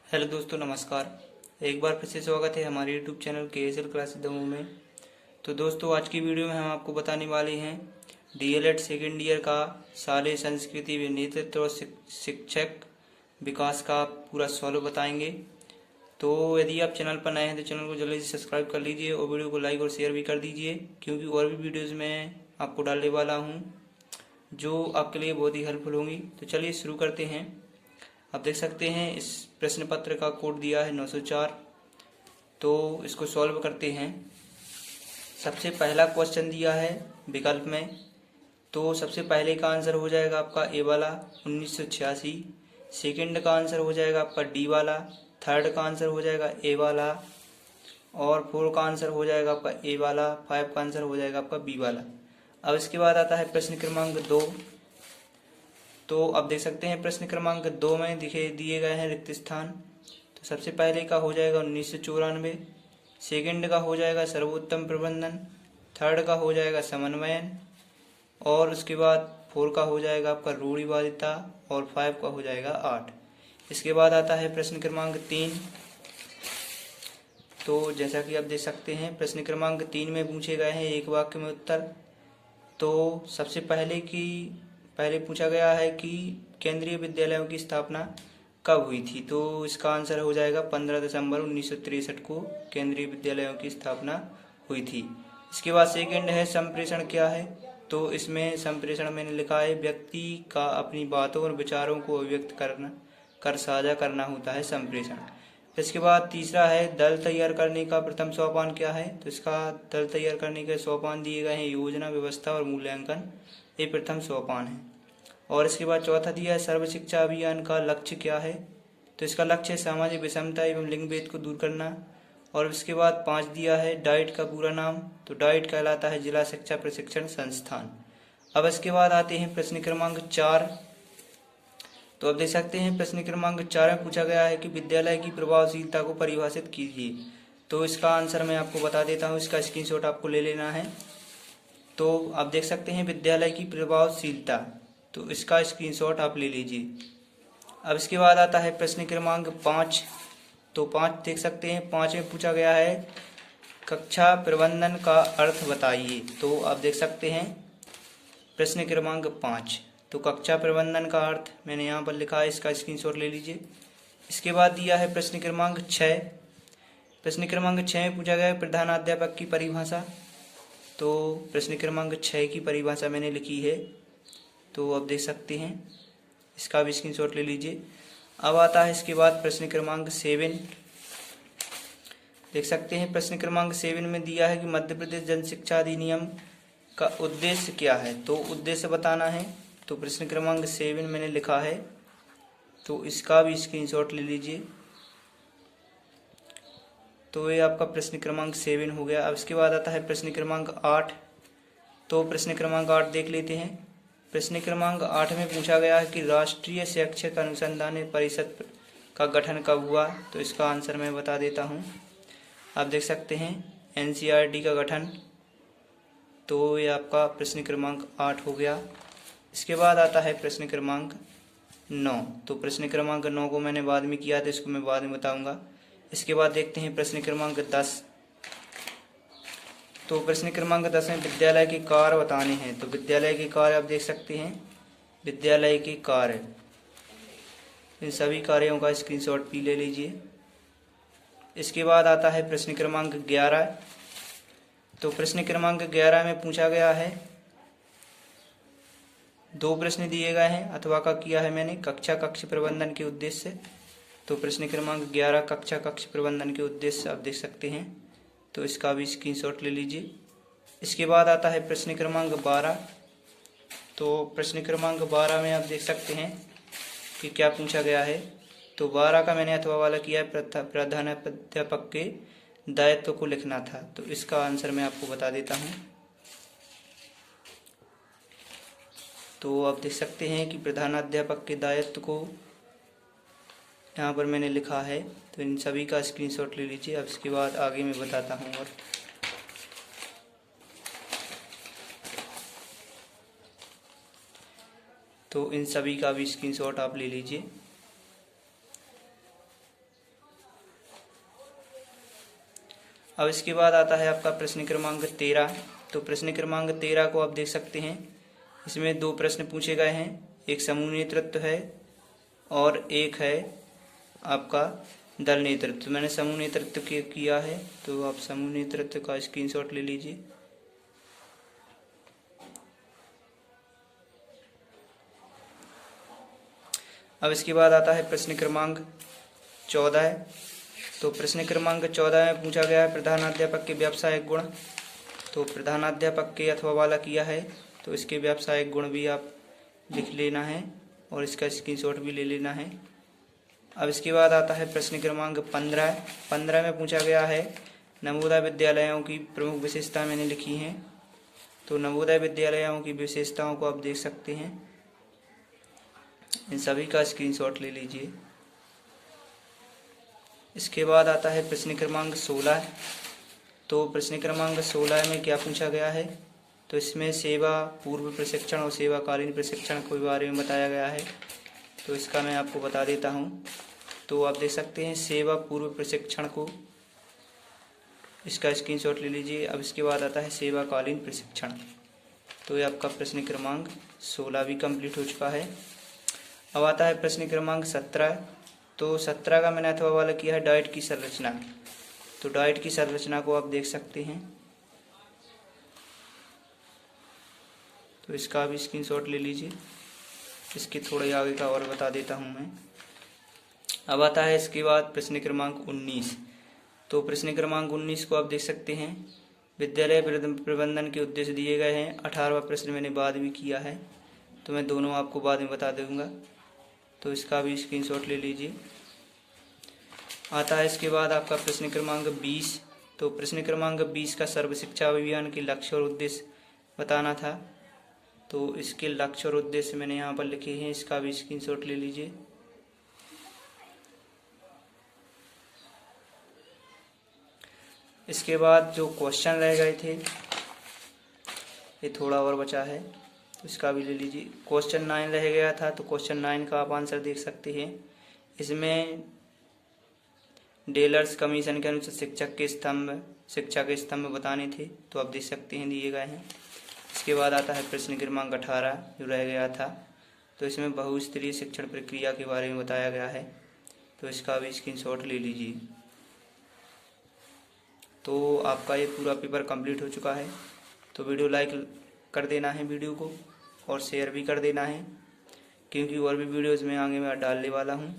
Hello दोस्तों, नमस्कार। एक बार फिर से स्वागत है हमारे YouTube channel KSL classes Damoh में। तो दोस्तों, आज की वीडियो में हम आपको बताने वाले हैं DLED सेकेंड ईयर का शालेय संस्कृति व नेतृत्व और शिक्षक विकास का पूरा सॉल्व बताएंगे। तो यदि आप चैनल पर नए हैं तो चैनल को जल्दी से सब्सक्राइब कर लीजिए और वीडियो को लाइक और शेयर भी कर दीजिए, क्योंकि और भी वीडियोज़ मैं आपको डालने वाला हूँ जो आपके लिए बहुत ही हेल्पफुल होंगी। तो चलिए शुरू करते हैं। आप देख सकते हैं इस प्रश्न पत्र का कोड दिया है 904। तो इसको सॉल्व करते हैं। सबसे पहला क्वेश्चन दिया है विकल्प में, तो सबसे पहले का आंसर हो जाएगा आपका ए वाला 1986, सेकंड का आंसर हो जाएगा आपका डी वाला, थर्ड का आंसर हो जाएगा ए वाला, और फोर का आंसर हो जाएगा आपका ए वाला, फाइव का आंसर हो जाएगा आपका बी वाला। अब इसके बाद आता है प्रश्न क्रमांक 2। तो अब देख सकते हैं प्रश्न क्रमांक 2 में दिए गए हैं रिक्त स्थान। तो सबसे पहले का हो जाएगा 1994, सेकंड का हो जाएगा सर्वोत्तम प्रबंधन, थर्ड का हो जाएगा समन्वयन, और उसके बाद फोर का हो जाएगा आपका रूढ़िवादिता, और फाइव का हो जाएगा 8। इसके बाद आता है प्रश्न क्रमांक 3। तो जैसा कि आप देख सकते हैं प्रश्न क्रमांक 3 में पूछे गए हैं एक वाक्य में उत्तर। तो सबसे पहले पूछा गया है कि केंद्रीय विद्यालयों की स्थापना कब हुई थी। तो इसका आंसर हो जाएगा 15 दिसंबर 1963 को केंद्रीय विद्यालयों की स्थापना हुई थी। इसके बाद सेकंड है संप्रेषण क्या है। तो इसमें संप्रेषण मैंने लिखा है व्यक्ति का अपनी बातों और विचारों को अभिव्यक्त कर साझा करना होता है संप्रेषण। इसके बाद तीसरा है दल तैयार करने का प्रथम सोपान क्या है। तो इसका दल तैयार करने के सोपान दिए गए हैं योजना, व्यवस्था और मूल्यांकन, ये प्रथम सोपान है। और इसके बाद चौथा दिया है सर्व शिक्षा अभियान का लक्ष्य क्या है। तो इसका लक्ष्य है सामाजिक विषमता एवं लिंग भेद को दूर करना। और इसके बाद 5 दिया है डाइट का पूरा नाम। तो डाइट कहलाता है जिला शिक्षा प्रशिक्षण संस्थान। अब इसके बाद आते हैं प्रश्न क्रमांक 4। तो अब देख सकते हैं प्रश्न क्रमांक 4 में पूछा गया है कि विद्यालय की प्रभावशीलता को परिभाषित कीजिए। तो इसका आंसर मैं आपको बता देता हूँ, इसका स्क्रीनशॉट आपको ले लेना है। तो आप देख सकते हैं विद्यालय की प्रभावशीलता, तो इसका स्क्रीनशॉट आप ले लीजिए। अब इसके बाद आता है प्रश्न क्रमांक 5। तो 5 देख सकते हैं 5 में पूछा गया है कक्षा प्रबंधन का अर्थ बताइए। तो आप देख सकते हैं प्रश्न क्रमांक 5, तो कक्षा प्रबंधन का अर्थ मैंने यहाँ पर लिखा है, इसका स्क्रीनशॉट ले लीजिए। इसके बाद दिया है प्रश्न क्रमांक 6। प्रश्न क्रमांक 6 में पूछा गया है प्रधानाध्यापक की परिभाषा। तो प्रश्न क्रमांक 6 की परिभाषा मैंने लिखी है, तो आप देख सकते हैं, इसका भी स्क्रीनशॉट ले लीजिए। अब आता है इसके बाद प्रश्न क्रमांक 7। देख सकते हैं प्रश्न क्रमांक 7 में दिया है कि मध्य प्रदेश जन शिक्षा अधिनियम का उद्देश्य क्या है। तो उद्देश्य बताना है। तो प्रश्न क्रमांक 7 मैंने लिखा है, तो इसका भी स्क्रीनशॉट ले लीजिए। तो ये आपका प्रश्न क्रमांक 7 हो गया। अब इसके बाद आता है प्रश्न क्रमांक 8। तो प्रश्न क्रमांक 8 देख लेते हैं। प्रश्न क्रमांक 8 में पूछा गया है कि राष्ट्रीय शैक्षिक अनुसंधान परिषद का गठन कब हुआ। तो इसका आंसर मैं बता देता हूँ। आप देख सकते हैं NCERT का गठन। तो ये आपका प्रश्न क्रमांक 8 हो गया। इसके बाद आता है प्रश्न क्रमांक 9। तो प्रश्न क्रमांक 9 को मैंने बाद में किया था, इसको मैं बाद में बताऊँगा। इसके बाद देखते हैं प्रश्न क्रमांक 10। तो प्रश्न क्रमांक 10 में विद्यालय के कार्य बताने हैं। तो विद्यालय के कार्य आप देख सकते हैं, विद्यालय के कार्य, इन सभी कार्यों का स्क्रीनशॉट भी ले लीजिए। इसके बाद आता है प्रश्न क्रमांक 11। तो प्रश्न क्रमांक 11 में पूछा गया है, 2 प्रश्न दिए गए हैं, अथवा का किया है मैंने कक्षा कक्ष प्रबंधन के उद्देश्य। तो प्रश्न क्रमांक 11 कक्षा कक्ष प्रबंधन के उद्देश्य आप देख सकते हैं, तो इसका भी स्क्रीनशॉट ले लीजिए। इसके बाद आता है प्रश्न क्रमांक 12। तो प्रश्न क्रमांक 12 में आप देख सकते हैं कि क्या पूछा गया है। तो 12 का मैंने अथवा वाला किया है, प्रधानाध्यापक के दायित्व को लिखना था। तो इसका आंसर मैं आपको बता देता हूँ। तो आप देख सकते हैं कि प्रधानाध्यापक के दायित्व को यहाँ पर मैंने लिखा है, तो इन सभी का स्क्रीनशॉट ले लीजिए। अब इसके बाद आगे मैं बताता हूँ। और तो इन सभी का भी स्क्रीनशॉट आप ले लीजिए। अब इसके बाद आता है आपका प्रश्न क्रमांक 13। तो प्रश्न क्रमांक 13 को आप देख सकते हैं, इसमें 2 प्रश्न पूछे गए हैं। एक समूह नेतृत्व है और एक है आपका दल नेतृत्व। मैंने समूह नेतृत्व किया है, तो आप समूह नेतृत्व का स्क्रीनशॉट ले लीजिए। अब इसके बाद आता है प्रश्न क्रमांक 14। तो प्रश्न क्रमांक 14 में पूछा गया है प्रधानाध्यापक के व्यावसायिक गुण। तो प्रधानाध्यापक के अथवा वाला किया है, तो इसके व्यावसायिक गुण भी आप लिख लेना है और इसका स्क्रीनशॉट भी ले लेना है। अब इसके बाद आता है प्रश्न क्रमांक 15। 15 में पूछा गया है नवोदय विद्यालयों की प्रमुख विशेषता मैंने लिखी हैं। तो नवोदय विद्यालयों की विशेषताओं को आप देख सकते हैं, इन सभी का स्क्रीनशॉट ले लीजिए। इसके बाद आता है प्रश्न क्रमांक 16। तो प्रश्न क्रमांक 16 में क्या पूछा गया है, तो इसमें सेवा पूर्व प्रशिक्षण और सेवाकालीन प्रशिक्षण के बारे में बताया गया है। तो इसका मैं आपको बता देता हूँ। तो आप देख सकते हैं सेवा पूर्व प्रशिक्षण को, इसका स्क्रीनशॉट ले लीजिए। अब इसके बाद आता है सेवाकालीन प्रशिक्षण। तो ये आपका प्रश्न क्रमांक 16 भी कंप्लीट हो चुका है। अब आता है प्रश्न क्रमांक 17। तो 17 का मैंने अथवा वाला किया है डाइट की संरचना। तो डाइट की संरचना को आप देख सकते हैं, तो इसका भी स्क्रीनशॉट ले लीजिए। इसके थोड़े आगे का और बता देता हूं मैं। अब आता है इसके बाद प्रश्न क्रमांक 19। तो प्रश्न क्रमांक 19 को आप देख सकते हैं विद्यालय प्रबंधन के उद्देश्य दिए गए हैं। 18वां प्रश्न मैंने बाद में किया है, तो मैं दोनों आपको बाद में बता दूंगा। तो इसका भी स्क्रीनशॉट ले लीजिए। आता है इसके बाद आपका प्रश्न क्रमांक 20। तो प्रश्न क्रमांक 20 का सर्व शिक्षा अभियान के लक्ष्य और उद्देश्य बताना था। तो इसके लक्ष्य और उद्देश्य मैंने यहाँ पर लिखे हैं, इसका भी स्क्रीनशॉट ले लीजिए। इसके बाद जो क्वेश्चन रह गए थे, ये थोड़ा और बचा है, तो इसका भी ले लीजिए। क्वेश्चन 9 रह गया था, तो क्वेश्चन 9 का आप आंसर देख सकते हैं। इसमें डेलर्स कमीशन के अनुसार शिक्षा के स्तंभ बताने थे, तो आप देख सकते हैं दिए गए हैं। इसके बाद आता है प्रश्न क्रमांक 18 जो रह गया था। तो इसमें बहुस्तरीय शिक्षण प्रक्रिया के बारे में बताया गया है, तो इसका भी स्क्रीनशॉट ले लीजिए। तो आपका ये पूरा पेपर कंप्लीट हो चुका है। तो वीडियो लाइक कर देना है वीडियो को, और शेयर भी कर देना है, क्योंकि और भी वीडियोज़ में आगे मैं डालने वाला हूँ।